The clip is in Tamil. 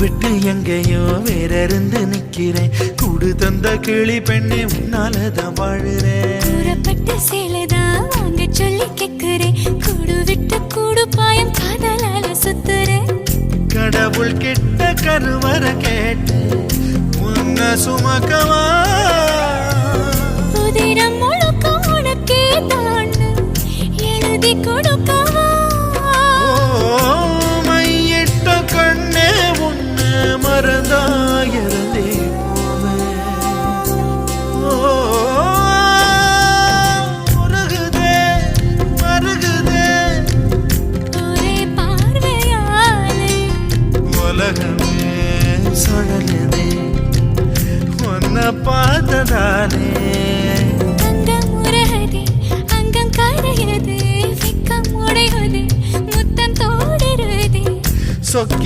விட்டு எங்கேயோ வேற இருந்து நிக்கிறேன். கூடு தந்த கிளி பெண்ணே உன்னாலதான் வாழுறேன். கூறப்பட்ட சேலைதான் வாங்க சொல்லி கேக்குறேன். கூடு விட்டு கூடு பாயம் காதலால சுத்துறேன். கடவுள் கிட்ட கருவற கேட்டு உன்ன சுமக்கவா. உதிரம் முழுக்க உனக்கே தான் எழுதி கொடுக்கவா. மையிட்ட கண்ணே உன்ன மறந்தாயிருந்தே மருகுதே ஒரே பார்வையாலே உலகமே சுழலுதே உன்ன பார்த்ததானே. அங்கம் உருகுதே அங்கம் கரையுதே வெக்கம் உடையுதே முத்தம் தோடுருதே. சொக்கி